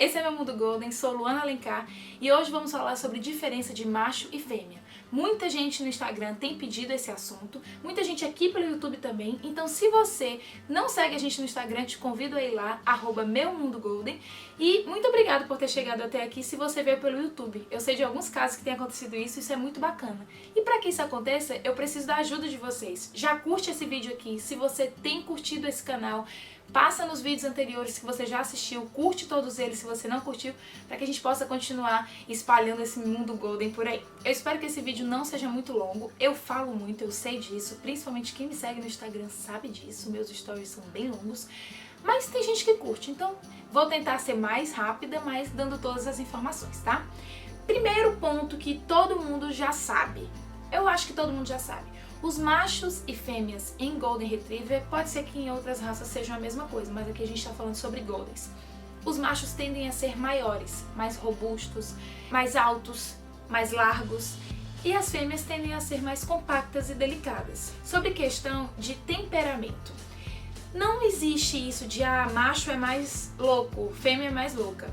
esse é meu Mundo Golden, sou Luana Alencar e hoje vamos falar sobre diferença de macho e fêmea. Muita gente no Instagram tem pedido esse assunto, muita gente aqui pelo YouTube também, então se você não segue a gente no Instagram, te convido a ir lá, @meumundogolden, e muito obrigada por ter chegado até aqui se você veio pelo YouTube. Eu sei de alguns casos que tem acontecido isso é muito bacana. E para que isso aconteça, eu preciso da ajuda de vocês. Já curte esse vídeo aqui, se você tem curtido esse canal, passa nos vídeos anteriores que você já assistiu, curte todos eles se você não curtiu, para que a gente possa continuar espalhando esse mundo golden por aí. Eu espero que esse vídeo não seja muito longo, eu falo muito, eu sei disso, principalmente quem me segue no Instagram sabe disso, meus stories são bem longos, mas tem gente que curte, então vou tentar ser mais rápida, mas dando todas as informações, tá? Primeiro ponto que todo mundo já sabe, eu acho que todo mundo já sabe. Os machos e fêmeas em Golden Retriever, pode ser que em outras raças sejam a mesma coisa, mas aqui a gente está falando sobre Goldens. Os machos tendem a ser maiores, mais robustos, mais altos, mais largos, e as fêmeas tendem a ser mais compactas e delicadas. Sobre questão de temperamento, não existe isso de macho é mais louco, fêmea é mais louca.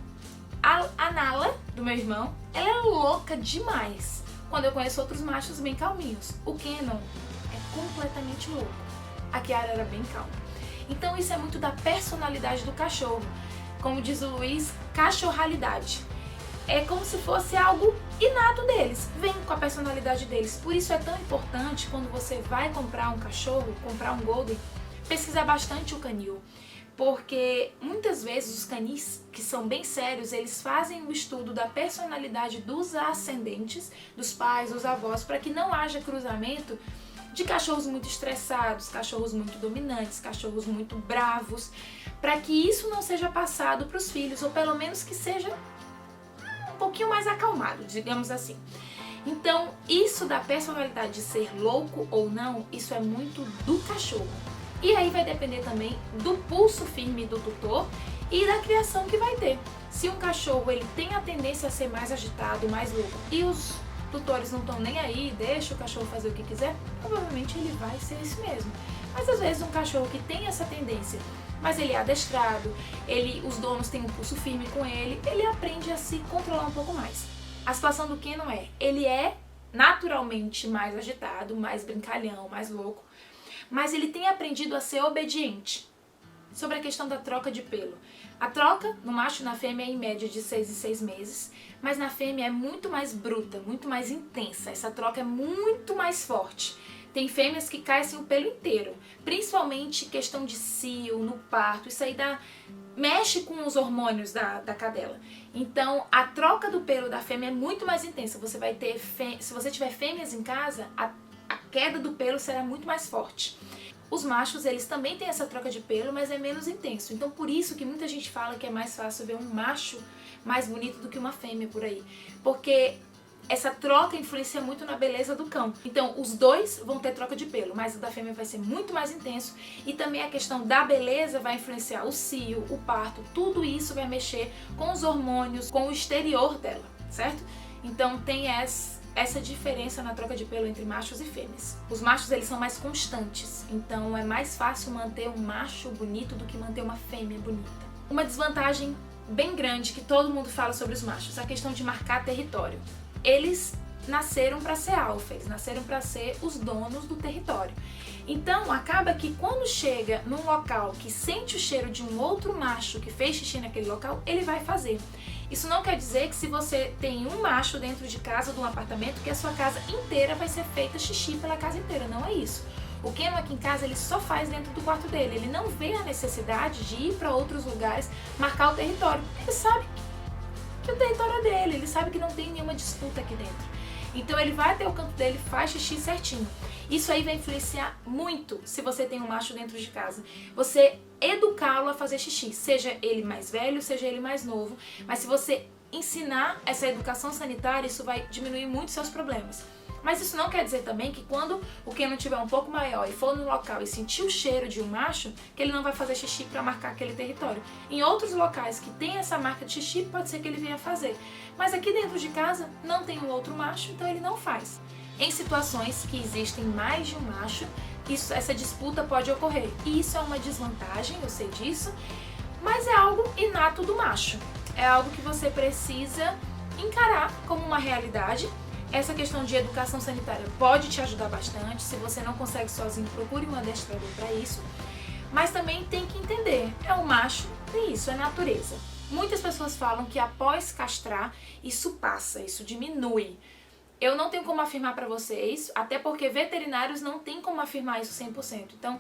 A Nala, do meu irmão, ela é louca demais. Quando eu conheço outros machos bem calminhos. O Kenon é completamente louco. A Kiara era bem calma. Então isso é muito da personalidade do cachorro. Como diz o Luiz, cachorralidade. É como se fosse algo inato deles. Vem com a personalidade deles. Por isso é tão importante quando você vai comprar um cachorro, comprar um Golden, pesquisar bastante o canil. Porque muitas vezes os canis, que são bem sérios, eles fazem o estudo da personalidade dos ascendentes, dos pais, dos avós, para que não haja cruzamento de cachorros muito estressados, cachorros muito dominantes, cachorros muito bravos, para que isso não seja passado para os filhos, ou pelo menos que seja um pouquinho mais acalmado, digamos assim. Então, isso da personalidade de ser louco ou não, isso é muito do cachorro. E aí vai depender também do pulso firme do tutor e da criação que vai ter. Se um cachorro ele tem a tendência a ser mais agitado, mais louco, e os tutores não estão nem aí, deixa o cachorro fazer o que quiser, provavelmente ele vai ser isso mesmo. Mas às vezes um cachorro que tem essa tendência, mas ele é adestrado, os donos têm um pulso firme com ele aprende a se controlar um pouco mais. A situação do Kenon ele é naturalmente mais agitado, mais brincalhão, mais louco, mas ele tem aprendido a ser obediente. Sobre a questão da troca de pelo. A troca no macho e na fêmea é em média de 6 em 6 meses, mas na fêmea é muito mais bruta, muito mais intensa. Essa troca é muito mais forte. Tem fêmeas que caem assim o pelo inteiro, principalmente questão de cio, no parto, isso aí mexe com os hormônios da cadela. Então a troca do pelo da fêmea é muito mais intensa. Você vai ter, se você tiver fêmeas em casa, a queda do pelo será muito mais forte. Os machos, eles também têm essa troca de pelo, mas é menos intenso. Então por isso que muita gente fala que é mais fácil ver um macho mais bonito do que uma fêmea por aí. Porque essa troca influencia muito na beleza do cão. Então os dois vão ter troca de pelo, mas o da fêmea vai ser muito mais intenso. E também a questão da beleza vai influenciar o cio, o parto, tudo isso vai mexer com os hormônios, com o exterior dela, certo? Então tem essa diferença na troca de pelo entre machos e fêmeas. Os machos eles são mais constantes, então é mais fácil manter um macho bonito do que manter uma fêmea bonita. Uma desvantagem bem grande que todo mundo fala sobre os machos, a questão de marcar território. Eles nasceram para ser alfa, eles nasceram para ser os donos do território. Então acaba que quando chega num local que sente o cheiro de um outro macho que fez xixi naquele local, ele vai fazer. Isso não quer dizer que se você tem um macho dentro de casa, de um apartamento, que a sua casa inteira vai ser feita xixi pela casa inteira, não é isso. O Kenon aqui em casa ele só faz dentro do quarto dele, ele não vê a necessidade de ir para outros lugares marcar o território, ele sabe que o território é dele, ele sabe que não tem nenhuma disputa aqui dentro. Então ele vai até o canto dele, faz xixi certinho. Isso aí vai influenciar muito se você tem um macho dentro de casa. Você educá-lo a fazer xixi, seja ele mais velho, seja ele mais novo. Mas se você ensinar essa educação sanitária, isso vai diminuir muito seus problemas. Mas isso não quer dizer também que quando o Kenon tiver um pouco maior e for no local e sentir o cheiro de um macho, que ele não vai fazer xixi para marcar aquele território. Em outros locais que tem essa marca de xixi, pode ser que ele venha fazer. Mas aqui dentro de casa não tem um outro macho, então ele não faz. Em situações que existem mais de um macho, essa disputa pode ocorrer. E isso é uma desvantagem, eu sei disso, mas é algo inato do macho. é algo que você precisa encarar como uma realidade. Essa questão de educação sanitária pode te ajudar bastante. Se você não consegue sozinho, procure um adestrador para isso. Mas também tem que entender, é um macho, é isso, é natureza. Muitas pessoas falam que após castrar, isso passa, isso diminui. Eu não tenho como afirmar para vocês, até porque veterinários não têm como afirmar isso 100%. Então,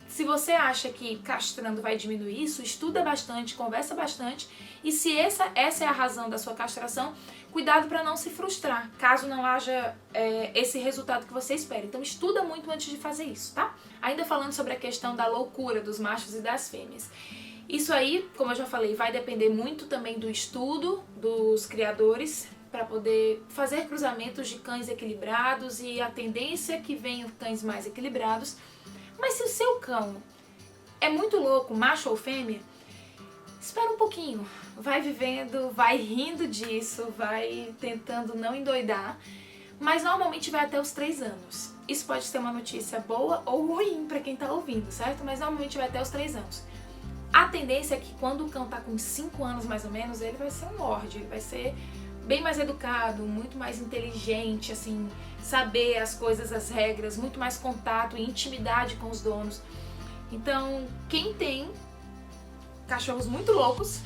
se você acha que castrando vai diminuir isso, estuda bastante, conversa bastante. E se essa é a razão da sua castração, cuidado para não se frustrar, caso não haja esse resultado que você espera. Então estuda muito antes de fazer isso, tá? Ainda falando sobre a questão da loucura dos machos e das fêmeas. Isso aí, como eu já falei, vai depender muito também do estudo dos criadores para poder fazer cruzamentos de cães equilibrados e a tendência é que venham cães mais equilibrados. Mas se o seu cão é muito louco, macho ou fêmea, espera um pouquinho, vai vivendo, vai rindo disso, vai tentando não endoidar, mas normalmente vai até os 3 anos. Isso pode ser uma notícia boa ou ruim para quem tá ouvindo, certo? Mas normalmente vai até os 3 anos. A tendência é que quando o cão tá com 5 anos mais ou menos, ele vai ser um lorde, ele vai ser bem mais educado, muito mais inteligente, assim, saber as coisas, as regras, muito mais contato e intimidade com os donos. Então, quem tem cachorros muito loucos,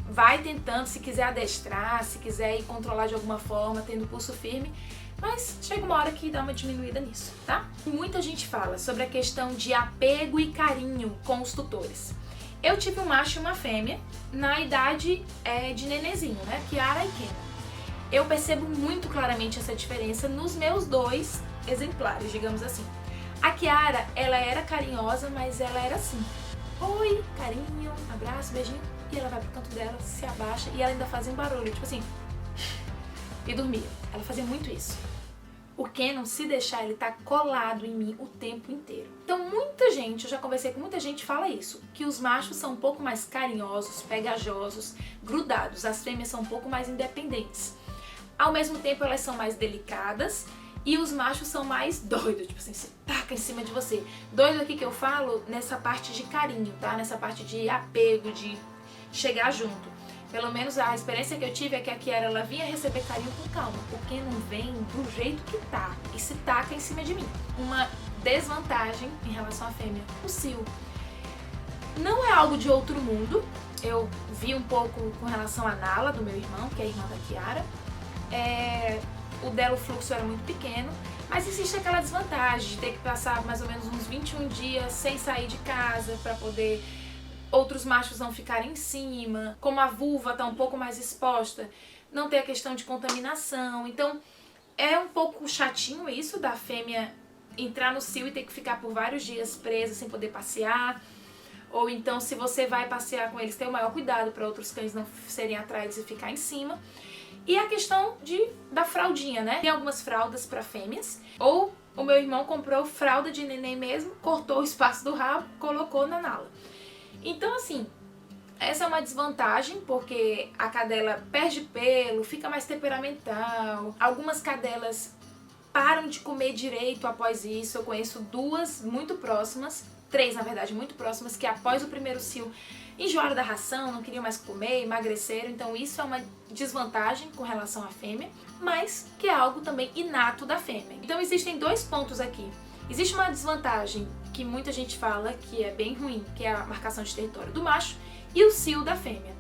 vai tentando, se quiser adestrar, se quiser ir controlar de alguma forma, tendo pulso firme, mas chega uma hora que dá uma diminuída nisso, tá? Muita gente fala sobre a questão de apego e carinho com os tutores. Eu tive um macho e uma fêmea na idade de nenezinho, né? Kiara e Kena. Eu percebo muito claramente essa diferença nos meus 2 exemplares, digamos assim. A Kiara, ela era carinhosa, mas ela era assim. Oi, carinho, abraço, beijinho. E ela vai pro canto dela, se abaixa e ela ainda fazia um barulho, tipo assim. E dormia. Ela fazia muito isso. O Kenon, se deixar, ele tá colado em mim o tempo inteiro. Então muita gente, eu já conversei com muita gente, fala isso, que os machos são um pouco mais carinhosos, pegajosos, grudados. As fêmeas são um pouco mais independentes. Ao mesmo tempo, elas são mais delicadas e os machos são mais doidos, tipo assim, se taca em cima de você. Doido aqui que eu falo nessa parte de carinho, tá? Nessa parte de apego, de chegar junto. Pelo menos a experiência que eu tive é que a Kiara, ela vinha receber carinho com calma, porque não vem do jeito que tá e se taca em cima de mim. Uma desvantagem em relação à fêmea, o cio. Não é algo de outro mundo, eu vi um pouco com relação à Nala, do meu irmão, que é a irmã da Kiara. O dela, o fluxo era muito pequeno, mas existe aquela desvantagem de ter que passar mais ou menos uns 21 dias sem sair de casa para poder outros machos não ficarem em cima, como a vulva está um pouco mais exposta, não tem a questão de contaminação. Então é um pouco chatinho isso da fêmea entrar no cio e ter que ficar por vários dias presa sem poder passear. Ou então, se você vai passear com eles, ter o maior cuidado para outros cães não serem atraídos e ficar em cima. E a questão da fraldinha, né? Tem algumas fraldas para fêmeas, ou o meu irmão comprou fralda de neném mesmo, cortou o espaço do rabo, colocou na Nala. Então, assim, essa é uma desvantagem, porque a cadela perde pelo, fica mais temperamental. Algumas cadelas param de comer direito após isso. Eu conheço 2 muito próximas, 3 na verdade, muito próximas, que após o primeiro cio enjoaram da ração, não queriam mais comer, emagreceram. Então isso é uma desvantagem com relação à fêmea, mas que é algo também inato da fêmea. Então existem 2 pontos aqui. Existe uma desvantagem que muita gente fala que é bem ruim, que é a marcação de território do macho e o cio da fêmea.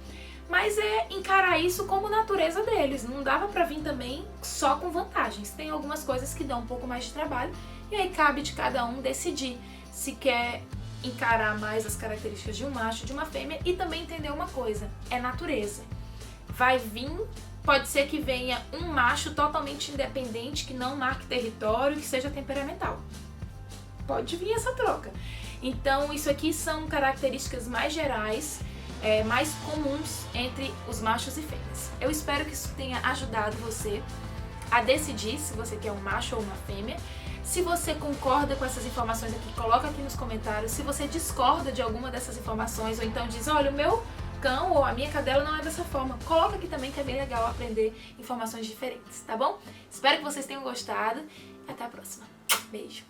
Mas é encarar isso como natureza deles, não dava pra vir também só com vantagens. Tem algumas coisas que dão um pouco mais de trabalho e aí cabe de cada um decidir se quer encarar mais as características de um macho, de uma fêmea, e também entender uma coisa, é natureza. Vai vir, pode ser que venha um macho totalmente independente, que não marque território, que seja temperamental. Pode vir essa troca. Então isso aqui são características mais gerais, mais comuns entre os machos e fêmeas. Eu espero que isso tenha ajudado você a decidir se você quer um macho ou uma fêmea. Se você concorda com essas informações aqui, coloca aqui nos comentários. Se você discorda de alguma dessas informações, ou então diz, olha, o meu cão ou a minha cadela não é dessa forma, coloca aqui também, que é bem legal aprender informações diferentes, tá bom? Espero que vocês tenham gostado e até a próxima. Beijo!